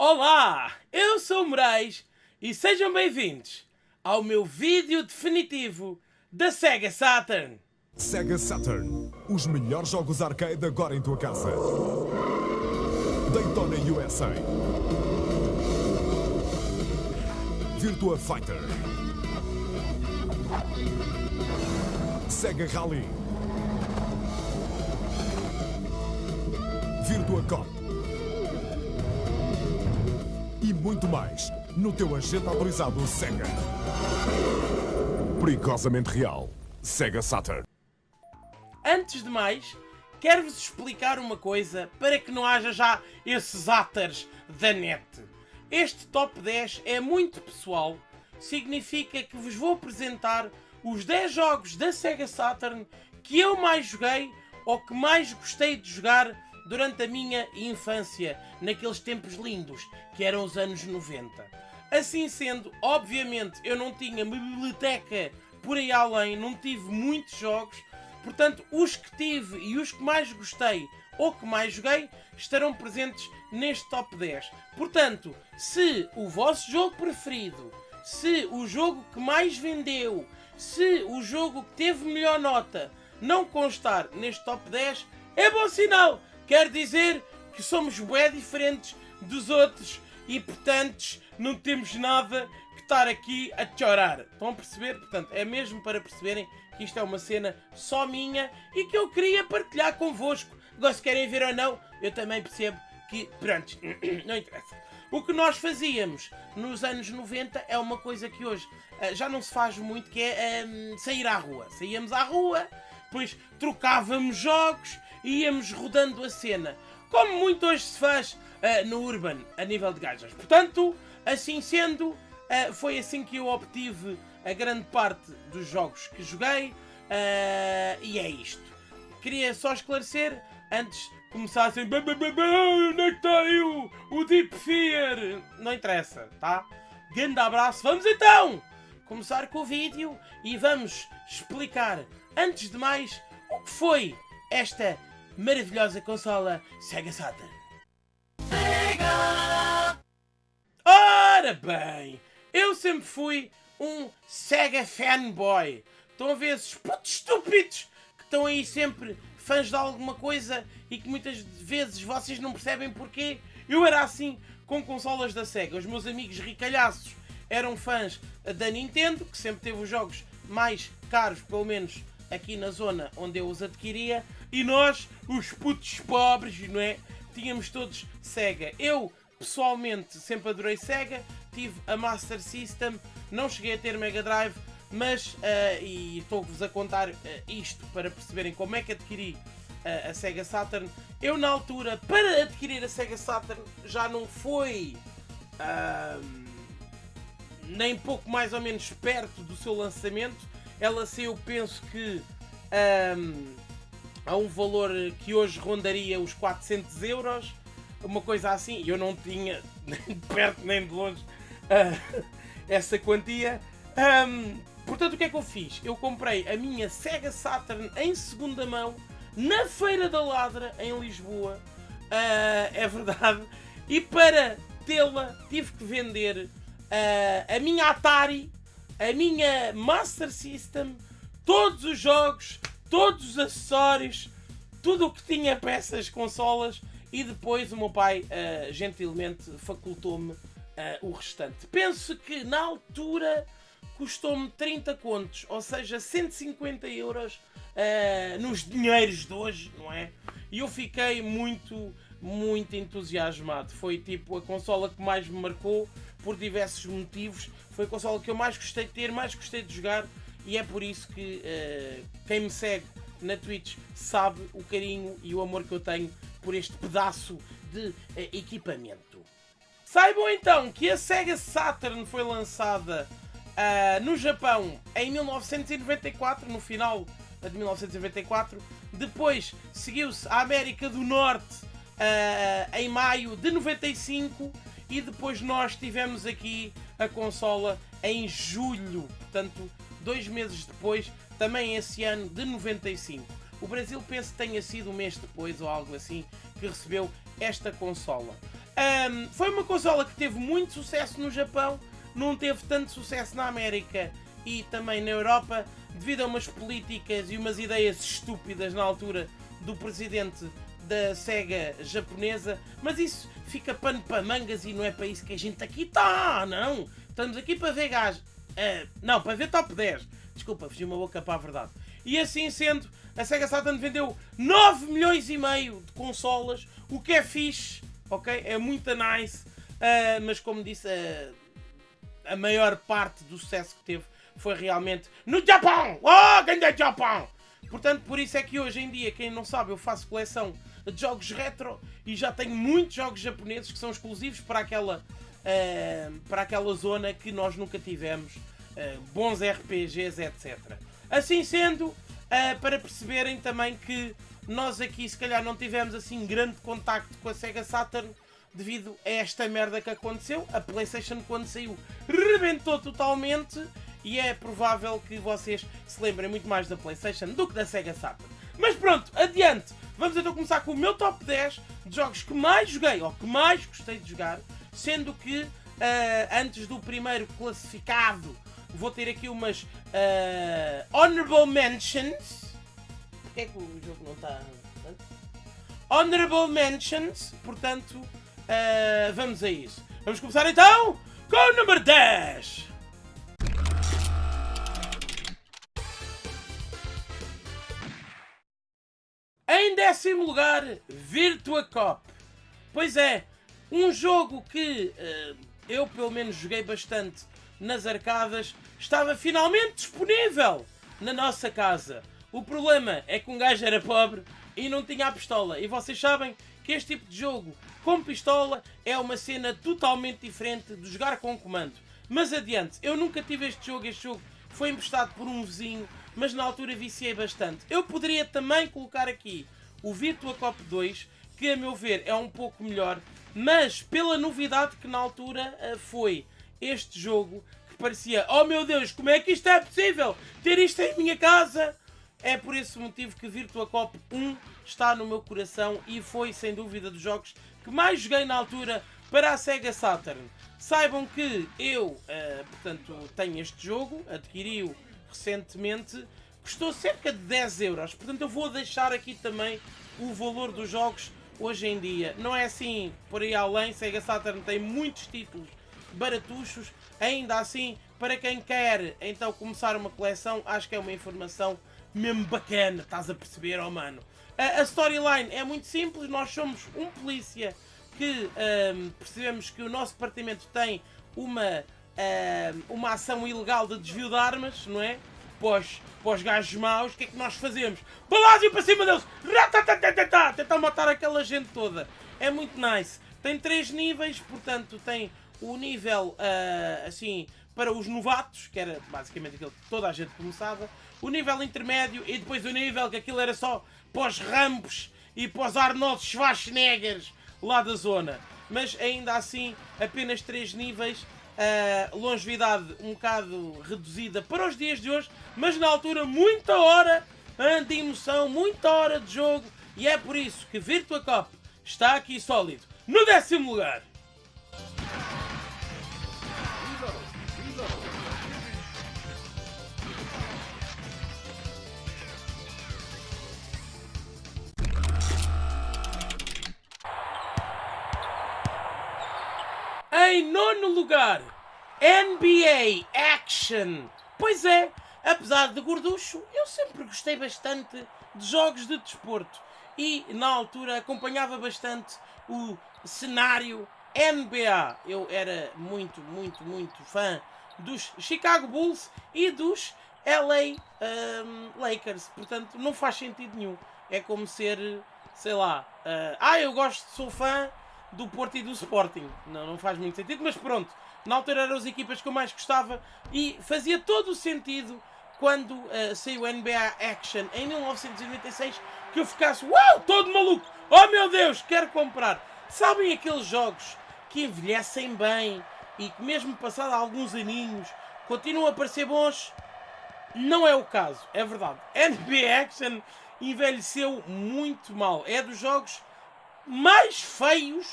Olá, eu sou o Moraes e sejam bem-vindos ao meu vídeo definitivo da Sega Saturn. Sega Saturn. Os melhores jogos arcade agora em tua casa. Daytona USA. Virtua Fighter. Sega Rally. Virtua Cop. E muito mais no teu agente autorizado Sega. Perigosamente real. Sega Saturn. Antes de mais, quero-vos explicar uma coisa para que não haja já esses haters da net. Este top 10 é muito pessoal, significa que vos vou apresentar os 10 jogos da Sega Saturn que eu mais joguei ou que mais gostei de jogar durante a minha infância, naqueles tempos lindos, que eram os anos 90. Assim sendo, obviamente, eu não tinha biblioteca por aí além, não tive muitos jogos, portanto, os que tive e os que mais gostei ou que mais joguei estarão presentes neste top 10. Portanto, se o vosso jogo preferido, se o jogo que mais vendeu, se o jogo que teve melhor nota não constar neste top 10, é bom sinal! Quer dizer que somos bué diferentes dos outros e, portanto, não temos nada que estar aqui a chorar. Estão a perceber? Portanto, é mesmo para perceberem que isto é uma cena só minha e que eu queria partilhar convosco. Agora, se querem ver ou não, eu também percebo que, pronto, não interessa. O que nós fazíamos nos anos 90 é uma coisa que hoje já não se faz muito, que é sair à rua. Saíamos à rua, depois trocávamos jogos e íamos rodando a cena, como muito hoje se faz no Urban, a nível de gajas. Portanto, assim sendo, foi assim que eu obtive a grande parte dos jogos que joguei, e é isto. Queria só esclarecer, antes começassem, onde é que está aí o Deep Fear? Não interessa, tá? Grande abraço, vamos então começar com o vídeo e vamos explicar, antes de mais, o que foi esta maravilhosa consola Sega Saturn. Sega! Ora bem, eu sempre fui um Sega fanboy. Estão a ver esses putos estúpidos que estão aí sempre fãs de alguma coisa e que muitas vezes vocês não percebem porquê? Eu era assim com consolas da Sega. Os meus amigos ricalhaços eram fãs da Nintendo, que sempre teve os jogos mais caros, pelo menos aqui na zona onde eu os adquiria, e nós, os putos pobres, não é? Tínhamos todos Sega. Eu, pessoalmente, sempre adorei Sega, tive a Master System, não cheguei a ter Mega Drive, mas, e estou-vos a contar isto para perceberem como é que adquiri a Sega Saturn. Eu, na altura, para adquirir a Sega Saturn, já não foi nem pouco mais ou menos perto do seu lançamento. Ela saiu, penso que a um valor que hoje rondaria os 400 euros, uma coisa assim. Eu não tinha nem de perto nem de longe essa quantia. Portanto, o que é que eu fiz? Eu comprei a minha Sega Saturn em segunda mão na Feira da Ladra, em Lisboa. É verdade. E para tê-la tive que vender a minha Atari, a minha Master System, todos os jogos, todos os acessórios, tudo o que tinha peças, consolas, e depois o meu pai gentilmente facultou-me o restante. Penso que na altura custou-me 30 contos, ou seja, 150 euros nos dinheiros de hoje, não é? E eu fiquei muito entusiasmado. Foi tipo a consola que mais me marcou por diversos motivos. Foi a consola que eu mais gostei de ter, mais gostei de jogar, e é por isso que quem me segue na Twitch sabe o carinho e o amor que eu tenho por este pedaço de equipamento. Saibam então que a Sega Saturn foi lançada no Japão em 1994, no final de 1994. Depois seguiu-se a América do Norte em maio de 95, e depois nós tivemos aqui a consola em julho, portanto 2 meses depois, também esse ano de 95. O Brasil penso que tenha sido um mês depois ou algo assim que recebeu esta consola. Foi uma consola que teve muito sucesso no Japão, não teve tanto sucesso na América e também na Europa, devido a umas políticas e umas ideias estúpidas na altura do presidente da SEGA japonesa, mas isso fica pano para mangas e não é para isso que a gente aqui está, não! Estamos aqui para ver gás. Não, para ver top 10. Desculpa, fugi uma boca para a verdade. E assim sendo, a Sega Saturn vendeu 9 milhões e meio de consolas, o que é fixe, ok? É muito nice, mas como disse, a maior parte do sucesso que teve foi realmente no Japão! Oh, grande Japão! Portanto, por isso é que hoje em dia, quem não sabe, eu faço coleção de jogos retro e já tenho muitos jogos japoneses que são exclusivos para aquela zona que nós nunca tivemos, bons RPGs, etc. Assim sendo, para perceberem também que nós aqui se calhar não tivemos assim grande contacto com a Sega Saturn devido a esta merda que aconteceu. A PlayStation, quando saiu, rebentou totalmente e é provável que vocês se lembrem muito mais da PlayStation do que da Sega Saturn. Mas pronto, adiante! Vamos então começar com o meu top 10 de jogos que mais joguei ou que mais gostei de jogar, sendo que antes do primeiro classificado vou ter aqui umas Honorable Mentions. Porquê é que o jogo não está... Honorable Mentions, portanto, vamos a isso. Vamos começar então com o número 10. Em 10º lugar, Virtua Cop. Pois é, um jogo que eu pelo menos joguei bastante nas arcadas, estava finalmente disponível na nossa casa. O problema é que um gajo era pobre e não tinha a pistola. E vocês sabem que este tipo de jogo com pistola é uma cena totalmente diferente de jogar com comando. Mas adiante, eu nunca tive este jogo foi emprestado por um vizinho, mas na altura viciei bastante. Eu poderia também colocar aqui o Virtua Cop 2, que a meu ver é um pouco melhor, mas pela novidade que na altura foi este jogo, que parecia, oh meu Deus, como é que isto é possível? Ter isto em minha casa? É por esse motivo que Virtua Cop 1 está no meu coração e foi sem dúvida dos jogos que mais joguei na altura para a Sega Saturn. Saibam que eu, portanto, tenho este jogo, adquiri-o recentemente, custou cerca de 10 euros, portanto eu vou deixar aqui também o valor dos jogos hoje em dia. Não é assim por aí além, Sega Saturn tem muitos títulos baratuchos, ainda assim, para quem quer então começar uma coleção, acho que é uma informação mesmo bacana, estás a perceber, oh mano. A storyline é muito simples, nós somos um polícia que percebemos que o nosso departamento tem uma ação ilegal de desvio de armas, não é? Pós gajos maus, o que é que nós fazemos? Balásio para cima deles! Tentar matar aquela gente toda. É muito nice. Tem 3 níveis, portanto tem o nível assim para os novatos, que era basicamente aquele que toda a gente começava, o nível intermédio e depois o nível que aquilo era só pós Rambos e pós Arnold Schwarzeneggers lá da zona. Mas ainda assim, apenas 3 níveis, longevidade um bocado reduzida para os dias de hoje, mas na altura muita hora de emoção, muita hora de jogo, e é por isso que Virtua Cop está aqui sólido no 10º lugar. Em 9º lugar, NBA Action. Pois é, apesar de gorducho, eu sempre gostei bastante de jogos de desporto e na altura acompanhava bastante o cenário NBA. Eu era muito fã dos Chicago Bulls e dos LA Lakers, portanto não faz sentido nenhum. É como ser, sei lá, sou fã do Porto e do Sporting. Não faz muito sentido, mas pronto. Na altura eram as equipas que eu mais gostava e fazia todo o sentido quando saiu o NBA Action em 1996 que eu ficasse, uau, todo maluco, oh meu Deus, quero comprar. Sabem aqueles jogos que envelhecem bem e que mesmo passado alguns aninhos continuam a parecer bons? Não é o caso, é verdade. NBA Action envelheceu muito mal. É dos jogos mais feios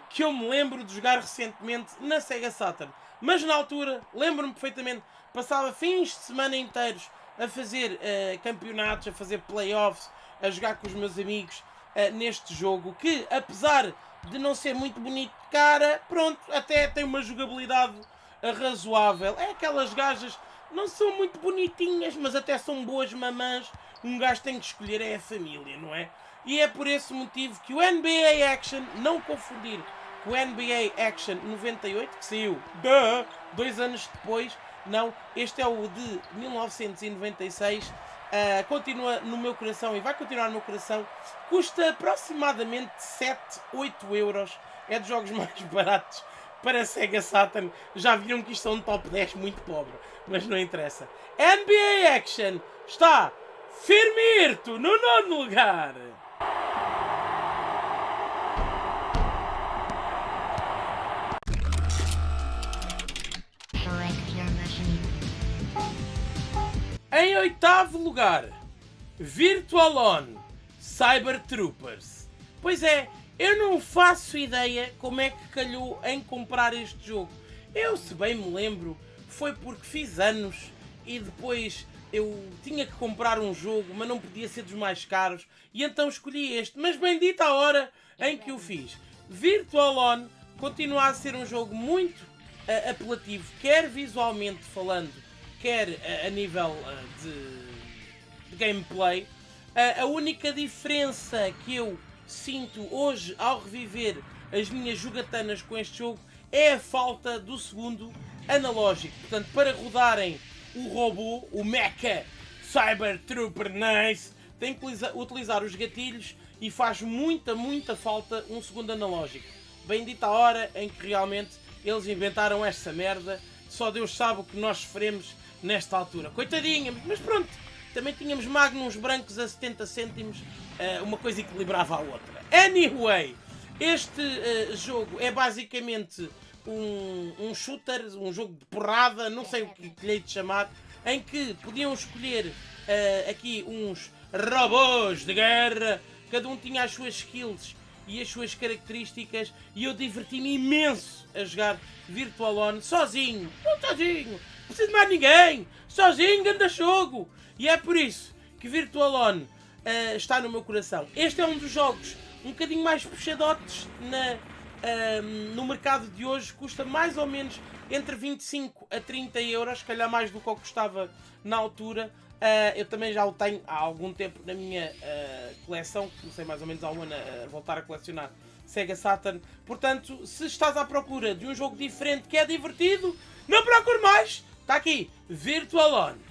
que eu me lembro de jogar recentemente na Sega Saturn. Mas na altura, lembro-me perfeitamente, passava fins de semana inteiros a fazer campeonatos, a fazer playoffs, a jogar com os meus amigos neste jogo, que apesar de não ser muito bonito de cara, pronto, até tem uma jogabilidade razoável. É aquelas gajas, não são muito bonitinhas, mas até são boas mamãs. Um gajo tem que escolher é a família, não é? E é por esse motivo que o NBA Action, não confundir com o NBA Action 98, que saiu 2 anos depois, não, este é o de 1996, continua no meu coração e vai continuar no meu coração, custa aproximadamente 7, 8 euros, é dos jogos mais baratos para a Sega Saturn. Já viram que isto é um top 10 muito pobre, mas não interessa. NBA Action está firmirto no 9º lugar. Em 8º lugar, Virtual On Cyber Troopers. Pois é, eu não faço ideia como é que calhou em comprar este jogo. Eu, se bem me lembro, foi porque fiz anos e depois eu tinha que comprar um jogo, mas não podia ser dos mais caros, e então escolhi este. Mas bendita a hora em que o fiz. Virtual On continua a ser um jogo muito apelativo, quer visualmente falando, quer a nível de gameplay. A única diferença que eu sinto hoje ao reviver as minhas jogatanas com este jogo é a falta do segundo analógico. Portanto, para rodarem o robô, o Mecha Cyber Trooper Nice, tem que utilizar os gatilhos e faz muita falta um segundo analógico. Bendita a hora em que realmente eles inventaram esta merda. Só Deus sabe o que nós sofremos nesta altura. Coitadinhos, mas pronto. Também tínhamos Magnums brancos a 70 cêntimos, uma coisa equilibrava a outra. Anyway, este jogo é basicamente um shooter, um jogo de porrada, não sei o que lhe hei de chamar, em que podiam escolher aqui uns robôs de guerra, cada um tinha as suas skills e as suas características, e eu diverti-me imenso a jogar Virtual On sozinho, não preciso de mais ninguém, sozinho, anda jogo. E é por isso que Virtual On está no meu coração. Este é um dos jogos um bocadinho mais puxadotes no mercado de hoje. Custa mais ou menos entre 25 a 30 euros, se calhar mais do que custava na altura. Eu também já o tenho há algum tempo na minha coleção. Comecei mais ou menos há um ano a voltar a colecionar Sega Saturn. Portanto, se estás à procura de um jogo diferente que é divertido, não procure mais. Está aqui, Virtual On.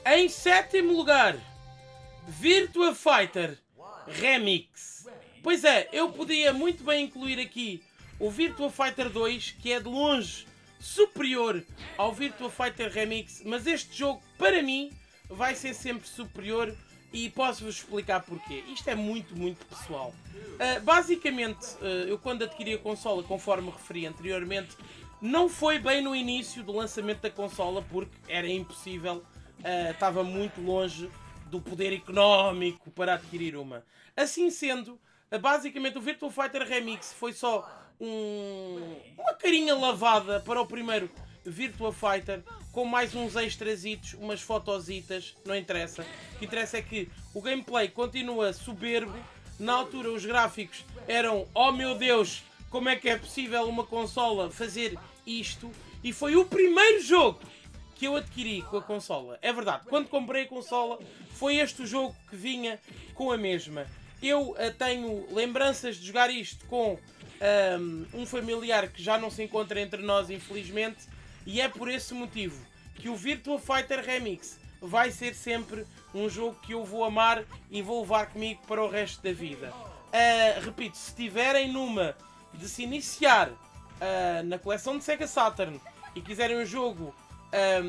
Em 7º lugar, Virtua Fighter Remix. Pois é, eu podia muito bem incluir aqui o Virtua Fighter 2, que é de longe superior ao Virtua Fighter Remix, mas este jogo, para mim, vai ser sempre superior e posso-vos explicar porquê. Isto é muito pessoal. Basicamente, eu quando adquiri a consola, conforme referi anteriormente, não foi bem no início do lançamento da consola, porque era impossível. Estava muito longe do poder económico para adquirir uma. Assim sendo, basicamente o Virtua Fighter Remix foi só uma carinha lavada para o primeiro Virtua Fighter, com mais uns extrasitos, umas fotositas, não interessa. O que interessa é que o gameplay continua soberbo. Na altura os gráficos eram, oh meu Deus, como é que é possível uma consola fazer isto? E foi o primeiro jogo que eu adquiri com a consola. É verdade, quando comprei a consola foi este o jogo que vinha com a mesma. Eu tenho lembranças de jogar isto com um familiar que já não se encontra entre nós, infelizmente, e é por esse motivo que o Virtua Fighter Remix vai ser sempre um jogo que eu vou amar e vou levar comigo para o resto da vida. Repito, se tiverem numa de se iniciar na coleção de Sega Saturn e quiserem um jogo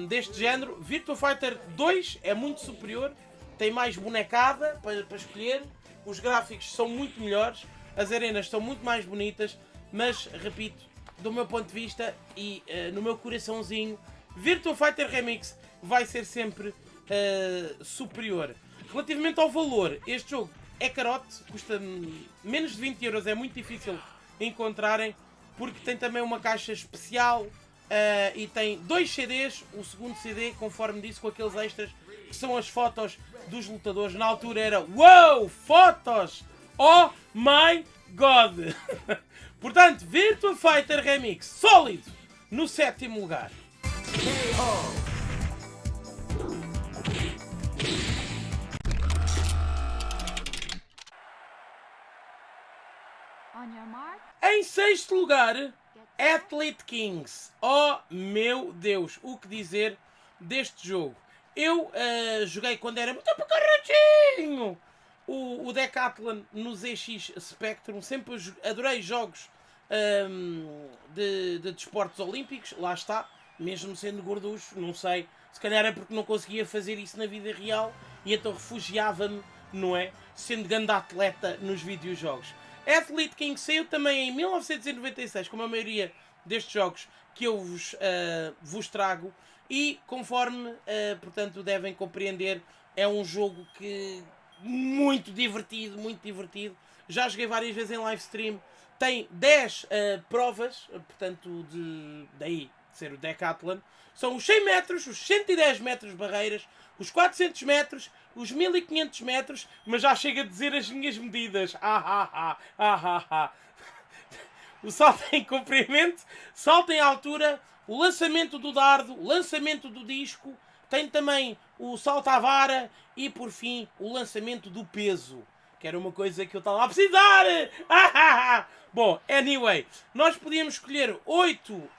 deste género, Virtua Fighter 2 é muito superior, tem mais bonecada para escolher, os gráficos são muito melhores, as arenas são muito mais bonitas, mas repito, do meu ponto de vista e no meu coraçãozinho, Virtua Fighter Remix vai ser sempre superior. Relativamente ao valor, este jogo é carote, custa menos de 20 euros, é muito difícil encontrarem, porque tem também uma caixa especial e tem 2 CDs, o segundo CD, conforme disse, com aqueles extras, que são as fotos dos lutadores. Na altura era, uou, fotos! Oh my god! Portanto, Virtua Fighter Remix, sólido, no 7º lugar. Em 6º lugar, Athlete Kings. Oh meu Deus, o que dizer deste jogo? Eu joguei quando era muito pequenininho o Decathlon no ZX Spectrum. Sempre adorei jogos de desportos olímpicos. Lá está, mesmo sendo gorducho, não sei. Se calhar é porque não conseguia fazer isso na vida real e então refugiava-me, não é? Sendo grande atleta nos videojogos. Athlete King saiu também em 1996, como a maioria destes jogos que eu vos trago. E conforme, portanto, devem compreender, é um jogo que muito divertido, muito divertido. Já joguei várias vezes em live stream. Tem 10 provas, portanto, daí de ser o Decathlon. São os 100 metros, os 110 metros barreiras, os 400 metros, os 1500 metros, mas já chega a dizer as minhas medidas. O salto em comprimento, salto em altura, o lançamento do dardo, o lançamento do disco, tem também o salto à vara e, por fim, o lançamento do peso, que era uma coisa que eu estava a precisar. Bom, anyway, nós podíamos escolher 8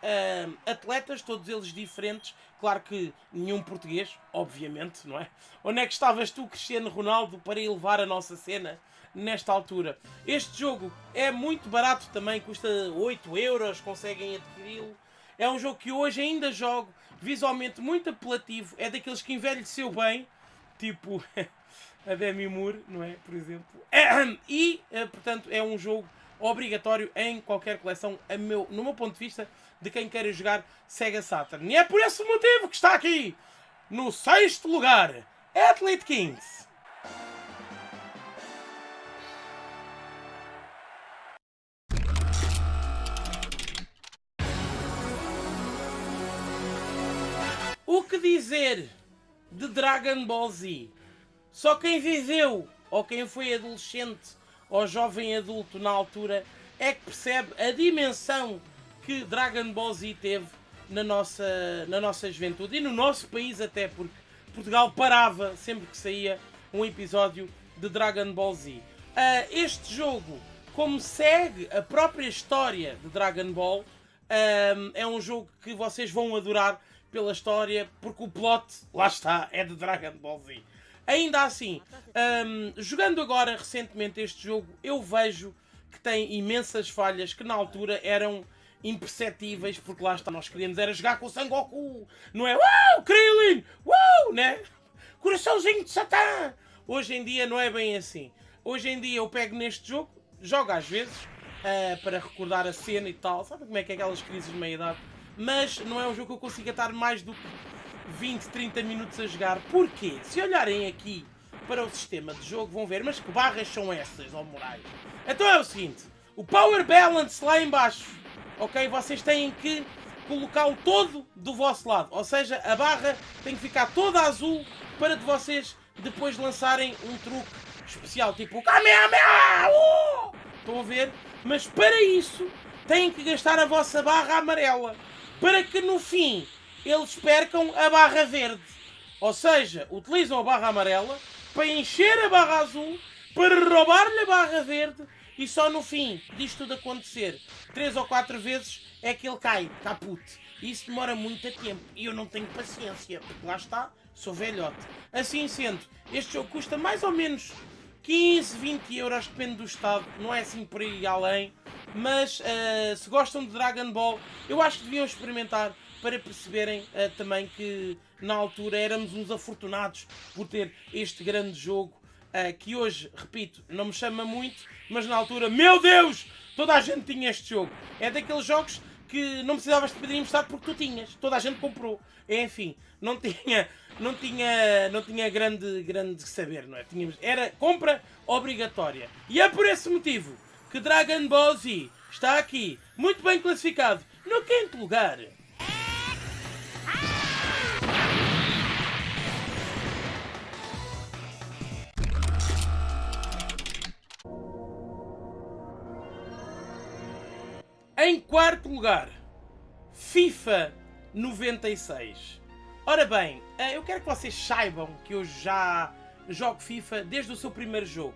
atletas, todos eles diferentes. Claro que nenhum português, obviamente, não é? Onde é que estavas tu, Cristiano Ronaldo, para elevar a nossa cena nesta altura? Este jogo é muito barato também, custa 8 euros, conseguem adquiri-lo. É um jogo que hoje ainda jogo, visualmente muito apelativo, é daqueles que envelheceu bem, tipo a Demi Moore, não é? Por exemplo. E, portanto, é um jogo obrigatório em qualquer coleção, no meu ponto de vista, de quem queira jogar Sega Saturn. E é por esse motivo que está aqui, no 6º lugar, Athlete Kings. O que dizer de Dragon Ball Z? Só quem viveu, ou quem foi adolescente, ou jovem adulto na altura, é que percebe a dimensão que Dragon Ball Z teve na nossa juventude e no nosso país até, porque Portugal parava sempre que saía um episódio de Dragon Ball Z. Este jogo, como segue a própria história de Dragon Ball, é um jogo que vocês vão adorar pela história, porque o plot, lá está, é de Dragon Ball Z. Ainda assim, jogando agora recentemente este jogo, eu vejo que tem imensas falhas que na altura eram imperceptíveis, porque lá está, nós queríamos era jogar com o Sangoku, não é? Uau, Krillin! Uau, né? Coraçãozinho de Satã! Hoje em dia não é bem assim. Hoje em dia eu pego neste jogo, jogo às vezes, para recordar a cena e tal, sabe como é que é aquelas crises de meia-idade? Mas não é um jogo que eu consiga estar mais do que 20, 30 minutos a jogar. Porquê? Se olharem aqui para o sistema de jogo vão ver, mas que barras são essas, ó Moraes? Então é o seguinte, o Power Balance lá em baixo, ok? Vocês têm que colocá-lo todo do vosso lado, ou seja, a barra tem que ficar toda azul para de vocês depois lançarem um truque especial, tipo o Kamehameha! Estão a ver? Mas para isso têm que gastar a vossa barra amarela, para que no fim eles percam a barra verde. Ou seja, utilizam a barra amarela para encher a barra azul, para roubar-lhe a barra verde e só no fim disto tudo acontecer 3 ou 4 vezes é que ele cai, caput. Isso demora muito tempo e eu não tenho paciência, porque lá está, sou velhote. Assim sendo, este jogo custa mais ou menos 15, 20 euros, depende do estado, não é assim por aí além. Mas se gostam de Dragon Ball, eu acho que deviam experimentar para perceberem também que na altura éramos uns afortunados por ter este grande jogo que hoje, repito, não me chama muito, mas na altura, meu Deus, toda a gente tinha este jogo. É daqueles jogos que não precisavas de pedir emprestado porque tu tinhas. Toda a gente comprou. Enfim, não tinha grande saber, não é? Era compra obrigatória. E é por esse motivo que Dragon Ball Z está aqui, muito bem classificado, no quinto lugar. Em quarto lugar, FIFA 96. Ora bem, eu quero que vocês saibam que eu já jogo FIFA desde o seu primeiro jogo.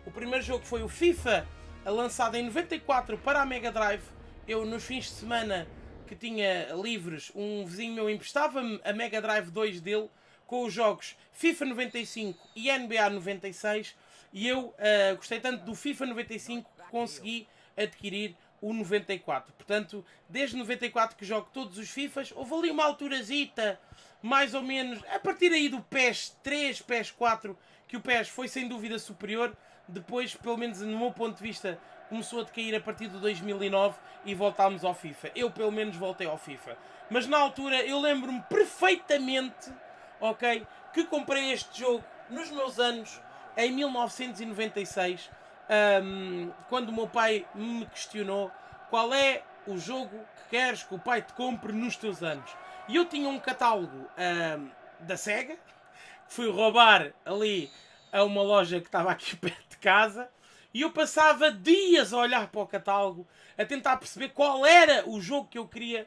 O primeiro jogo foi o FIFA, lançado em 94 para a Mega Drive. Eu, nos fins de semana que tinha livres, um vizinho meu emprestava-me a Mega Drive 2 dele, com os jogos FIFA 95 e NBA 96. E eu gostei tanto do FIFA 95 que consegui adquirir o 94. Portanto, desde 94 que jogo todos os FIFAs. Houve ali uma alturazita, mais ou menos, a partir aí do PES 3, PES 4, que o PES foi sem dúvida superior. Depois, pelo menos no meu ponto de vista, começou a decair a partir de 2009 e voltámos ao FIFA. Eu, pelo menos, voltei ao FIFA. Mas na altura, eu lembro-me perfeitamente, ok, que comprei este jogo nos meus anos, em 1996, quando o meu pai me questionou qual é o jogo que queres que o pai te compre nos teus anos. E eu tinha um catálogo da Sega, que fui roubar ali a uma loja que estava aqui perto de casa, e eu passava dias a olhar para o catálogo, a tentar perceber qual era o jogo que eu queria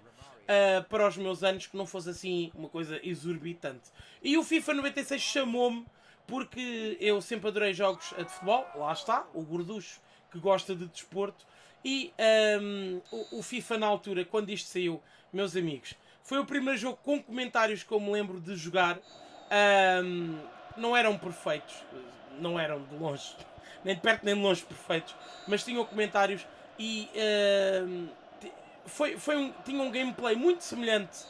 para os meus anos, que não fosse assim uma coisa exorbitante. E o FIFA 96 chamou-me, porque eu sempre adorei jogos de futebol, lá está, o gorducho que gosta de desporto, e o FIFA na altura, quando isto saiu, meus amigos, foi o primeiro jogo com comentários que eu me lembro de jogar. Não eram perfeitos, não eram de longe, nem de perto nem de longe perfeitos, mas tinham comentários e tinha um gameplay muito semelhante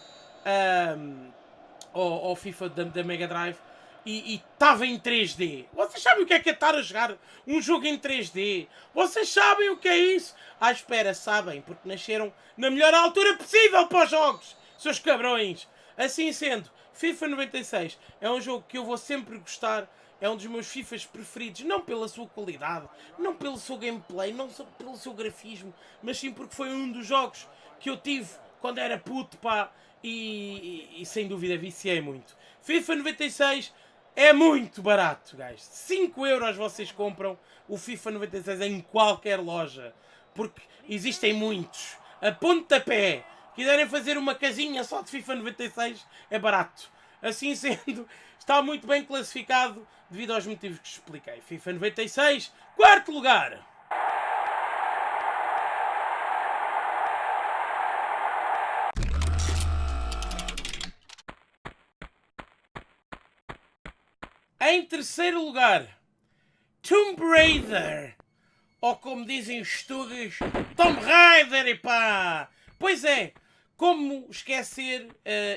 ao FIFA da Mega Drive. E estava em 3D. Vocês sabem o que é estar a jogar um jogo em 3D? Vocês sabem o que é isso? À espera, sabem, porque nasceram na melhor altura possível para os jogos, seus cabrões. Assim sendo, FIFA 96 é um jogo que eu vou sempre gostar. É um dos meus FIFAs preferidos, não pela sua qualidade, não pelo seu gameplay, não pelo seu grafismo, mas sim porque foi um dos jogos que eu tive quando era puto, pá, e sem dúvida viciei muito. FIFA 96 é muito barato, guys. 5€ vocês compram o FIFA 96 em qualquer loja, porque existem muitos. A pontapé, quiserem fazer uma casinha só de FIFA 96, é barato. Assim sendo, está muito bem classificado devido aos motivos que expliquei. FIFA 96, quarto lugar. Em terceiro lugar, Tomb Raider. Ou como dizem os tugas, Tomb Raider, epá! Pois é, como esquecer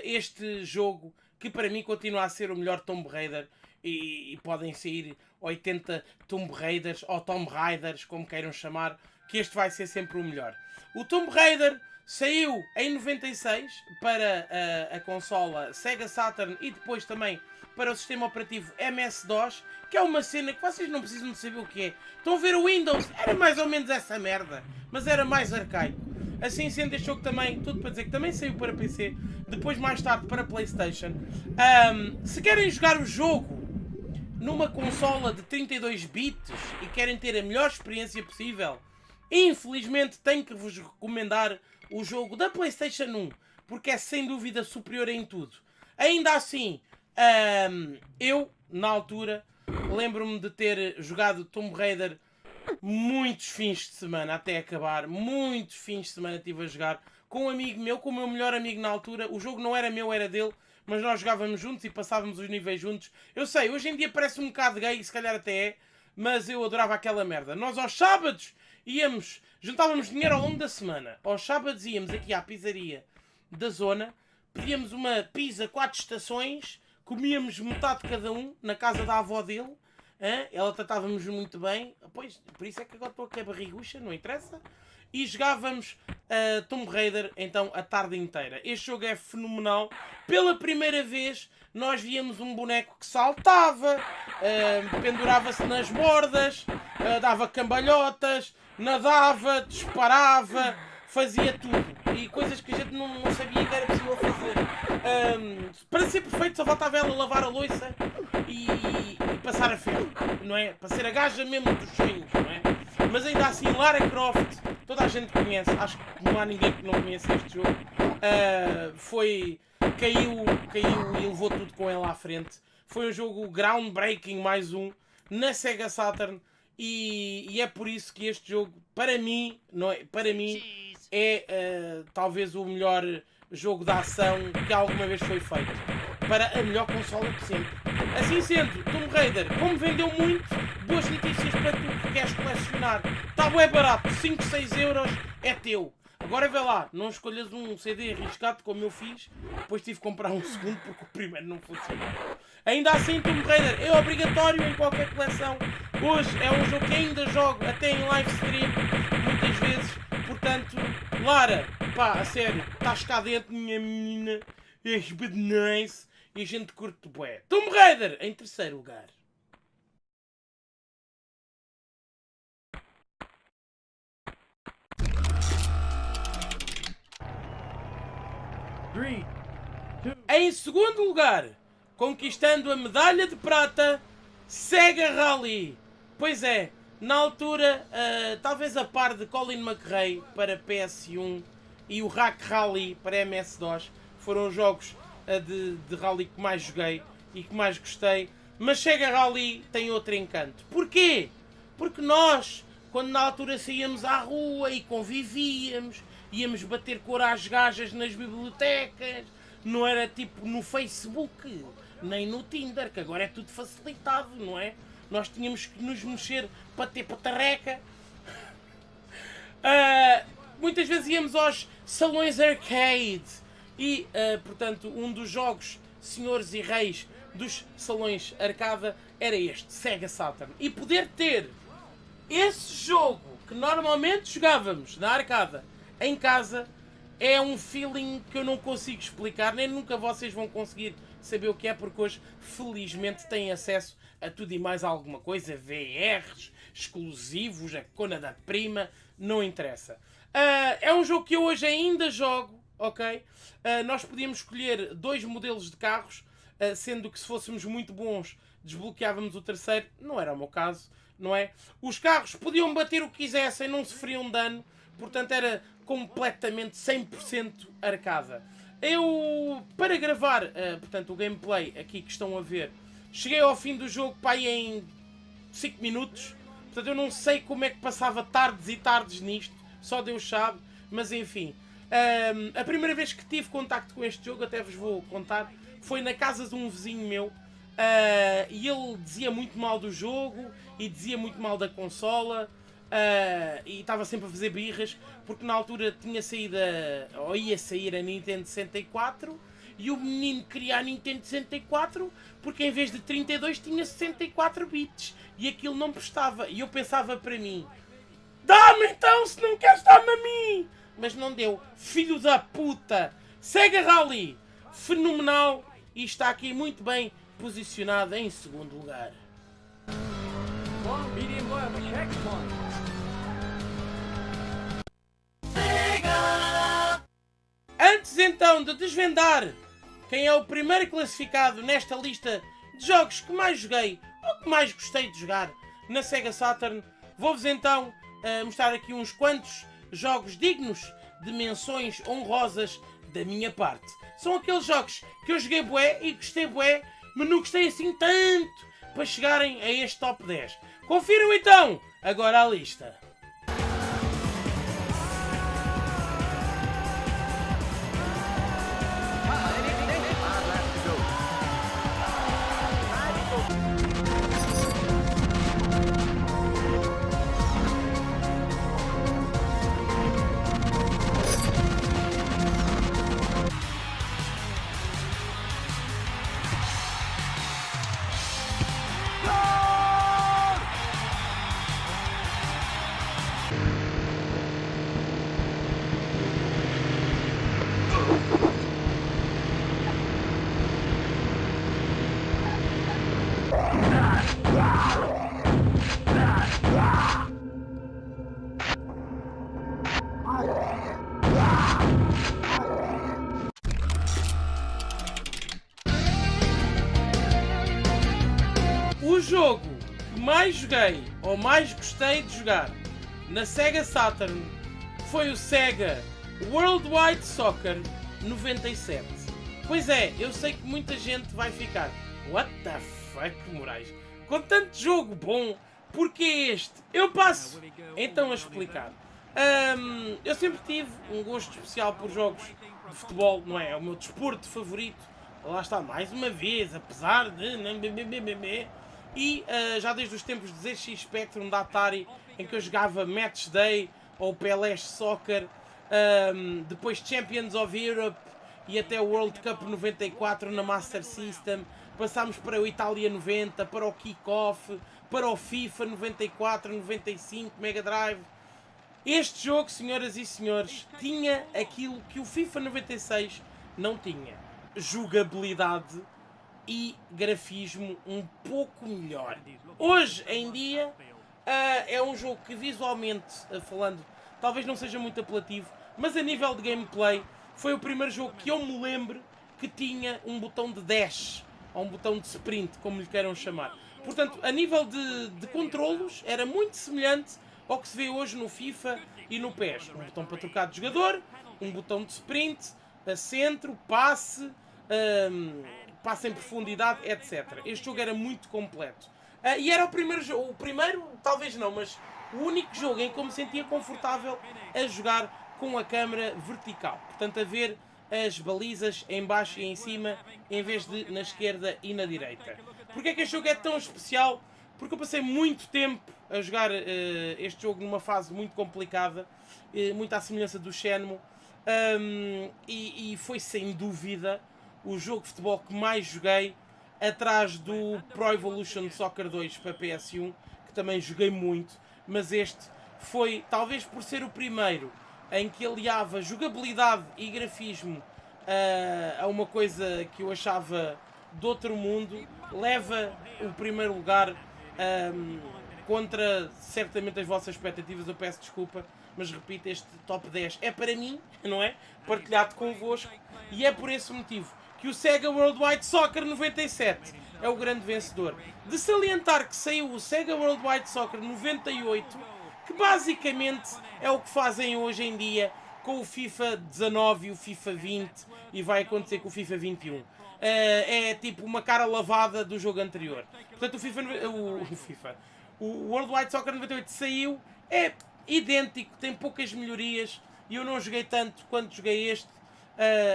este jogo que para mim continua a ser o melhor Tomb Raider, e podem sair 80 Tomb Raiders ou Tomb Raiders, como queiram chamar, que este vai ser sempre o melhor. O Tomb Raider saiu em 96 para a consola Sega Saturn e depois também para o sistema operativo MS-DOS, que é uma cena que vocês não precisam de saber o que é. Estão a ver o Windows? Era mais ou menos essa merda, mas era mais arcaico. Assim sendo, este jogo também, tudo para dizer que também saiu para PC, depois mais tarde para PlayStation. Se querem jogar o jogo numa consola de 32 bits e querem ter a melhor experiência possível, infelizmente tenho que vos recomendar o jogo da PlayStation 1, porque é sem dúvida superior em tudo. Ainda assim, eu, na altura, lembro-me de ter jogado Tomb Raider muitos fins de semana, até acabar. Muitos fins de semana estive a jogar com um amigo meu, com o meu melhor amigo na altura. O jogo não era meu, era dele, mas nós jogávamos juntos e passávamos os níveis juntos. Eu sei, hoje em dia parece um bocado gay, se calhar até é, mas eu adorava aquela merda. Nós aos sábados íamos, juntávamos dinheiro ao longo da semana. Aos sábados íamos aqui à pizzaria da zona, pedíamos uma pizza 4 estações, comíamos metade de cada um na casa da avó dele. Ela tratava-nos muito bem. Pois, por isso é que agora estou aqui a barrigucha, não interessa. e jogávamos Tomb Raider então a tarde inteira. Este jogo é fenomenal. Pela primeira vez nós víamos um boneco que saltava, pendurava-se nas bordas, dava cambalhotas, nadava, disparava, fazia tudo. E coisas que a gente não sabia que era possível fazer. Para ser perfeito só faltava ela lavar a louça e passar a ferro, não é? Para ser a gaja mesmo dos sonhos, não é? Mas ainda assim, Lara Croft, toda a gente conhece, acho que não há ninguém que não conheça este jogo. Caiu e levou tudo com ela à frente. Foi um jogo groundbreaking, mais um, na Sega Saturn. E é por isso que este jogo, para mim, não é, para mim é talvez o melhor jogo de ação que alguma vez foi feito. Para a melhor consola de sempre. Assim sendo, Tomb Raider, como vendeu muito, boas notícias para tu que queres colecionar. Está bué barato, 5, 6 euros, é teu. Agora vê lá, não escolhas um CD arriscado como eu fiz, depois tive que comprar um segundo porque o primeiro não funcionou. Ainda assim, Tomb Raider é obrigatório em qualquer coleção. Hoje é um jogo que ainda jogo até em live stream, muitas vezes. Portanto, Lara, pá, a sério, estás cá dentro, minha menina, és bad nice e a gente curte bué. Tomb Raider em terceiro lugar. Em segundo lugar, conquistando a medalha de prata, Sega Rally. Pois é, na altura, talvez a par de Colin McRae para PS1 e o Rack Rally para MS-DOS, foram os jogos de rally que mais joguei e que mais gostei. Mas Sega Rally tem outro encanto. Porquê? Porque nós, quando na altura saíamos à rua e convivíamos, íamos bater cor às gajas nas bibliotecas, não era tipo no Facebook, nem no Tinder, que agora é tudo facilitado, não é? Nós tínhamos que nos mexer para ter patarreca. Muitas vezes íamos aos salões arcade e, portanto, um dos jogos senhores e reis dos salões arcada era este, Sega Saturn. E poder ter esse jogo que normalmente jogávamos na arcada em casa é um feeling que eu não consigo explicar, nem nunca vocês vão conseguir saber o que é, porque hoje felizmente têm acesso a tudo e mais alguma coisa, VRs, exclusivos, a cona da prima, não interessa. É um jogo que eu hoje ainda jogo, ok? Nós podíamos escolher 2 modelos de carros, sendo que se fôssemos muito bons desbloqueávamos o terceiro, não era o meu caso, não é? Os carros podiam bater o que quisessem, não sofriam dano, portanto era completamente 100% arcada. Eu, para gravar, portanto, o gameplay aqui que estão a ver, cheguei ao fim do jogo para aí em 5 minutos, portanto eu não sei como é que passava tardes e tardes nisto, só Deus sabe, mas enfim. A primeira vez que tive contacto com este jogo, até vos vou contar, foi na casa de um vizinho meu, e ele dizia muito mal do jogo e dizia muito mal da consola, e estava sempre a fazer birras, porque na altura tinha saído ou ia sair a Nintendo 64 e o menino queria a Nintendo 64 porque em vez de 32 tinha 64 bits e aquilo não prestava. E eu pensava para mim, dá-me então se não queres, dar-me a mim! Mas não deu. Filho da puta! Sega Rally! Fenomenal! E está aqui muito bem posicionado em segundo lugar. Antes então de desvendar quem é o primeiro classificado nesta lista de jogos que mais joguei ou que mais gostei de jogar na Sega Saturn, vou-vos então mostrar aqui uns quantos jogos dignos de menções honrosas da minha parte. São aqueles jogos que eu joguei bué e gostei bué, mas não gostei assim tanto para chegarem a este top 10. Confiram então agora a lista. jogo que mais joguei, ou mais gostei de jogar, na Sega Saturn, foi o Sega World Wide Soccer 97. Pois é, eu sei que muita gente vai ficar, what the fuck, Moraes? Com tanto jogo bom, porquê este? Eu passo então a explicar. Eu sempre tive um gosto especial por jogos de futebol, não é? É o meu desporto favorito. Lá está, mais uma vez, apesar de... E já desde os tempos de ZX Spectrum da Atari, em que eu jogava Match Day ou PLS Soccer, depois Champions of Europe e até o World Cup 94 na Master System, passámos para o Itália 90, para o Kick-Off, para o FIFA 94, 95, Mega Drive. Este jogo, senhoras e senhores, tinha aquilo que o FIFA 96 não tinha: jogabilidade e grafismo um pouco melhor. Hoje em dia é um jogo que visualmente falando talvez não seja muito apelativo, mas a nível de gameplay foi o primeiro jogo que eu me lembro que tinha um botão de dash ou um botão de sprint, como lhe queiram chamar. Portanto, a nível de controlos era muito semelhante ao que se vê hoje no FIFA e no PES. Um botão para trocar de jogador, um botão de sprint, centro, passe, passe em profundidade, etc. Este jogo era muito completo. E era o primeiro jogo, talvez não, mas o único jogo em que eu me sentia confortável a jogar com a câmera vertical. Portanto, a ver as balizas em baixo e em cima, em vez de na esquerda e na direita. Porquê é que este jogo é tão especial? Porque eu passei muito tempo a jogar este jogo numa fase muito complicada, muito à semelhança do Shenmue, e foi sem dúvida o jogo de futebol que mais joguei, atrás do Pro Evolution Soccer 2 para PS1, que também joguei muito, mas este foi, talvez por ser o primeiro em que aliava jogabilidade e grafismo a uma coisa que eu achava de outro mundo, leva o primeiro lugar contra certamente as vossas expectativas. Eu peço desculpa, mas repito, este top 10 é para mim, não é? Partilhado convosco, e é por esse motivo que o Sega World Wide Soccer 97 é o grande vencedor. De salientar que saiu o Sega World Wide Soccer 98, que basicamente é o que fazem hoje em dia com o FIFA 19 e o FIFA 20, e vai acontecer com o FIFA 21. É tipo uma cara lavada do jogo anterior. Portanto, o World Wide Soccer 98 saiu, é idêntico, tem poucas melhorias, e eu não joguei tanto quanto joguei este,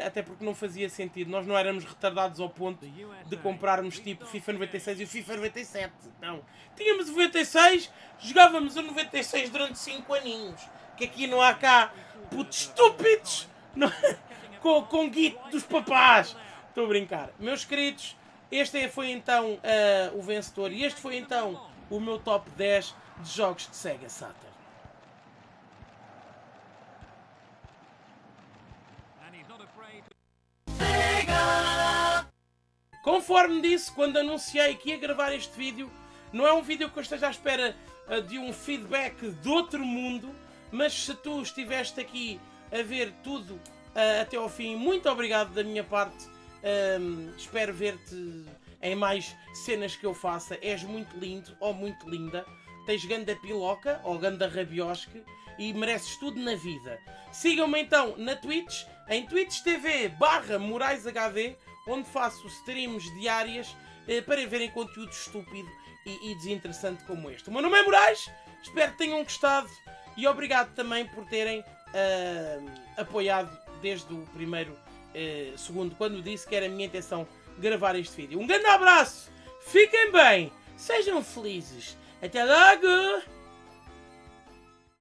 até porque não fazia sentido. Nós não éramos retardados ao ponto de comprarmos tipo FIFA 96 e o FIFA 97. Não. Tínhamos o 96, jogávamos o 96 durante 5 aninhos. Que aqui não há cá putos estúpidos não, com guito dos papás. Estou a brincar. Meus queridos, este foi então o vencedor, e este foi então o meu top 10 de jogos de Sega Saturn. Conforme disse quando anunciei que ia gravar este vídeo, não é um vídeo que eu esteja à espera de um feedback de outro mundo, mas se tu estiveste aqui a ver tudo até ao fim, muito obrigado da minha parte. Espero ver-te em mais cenas que eu faça. És muito lindo ou muito linda, tens ganda piloca ou ganda rabiosque e mereces tudo na vida. Sigam-me então na Twitch, em Twitch TV/MoraesHD, onde faço streams diárias para verem conteúdo estúpido e desinteressante como este. O meu nome é Moraes, espero que tenham gostado, e obrigado também por terem apoiado desde o primeiro segundo, quando disse que era a minha intenção gravar este vídeo. Um grande abraço, fiquem bem, sejam felizes, até logo!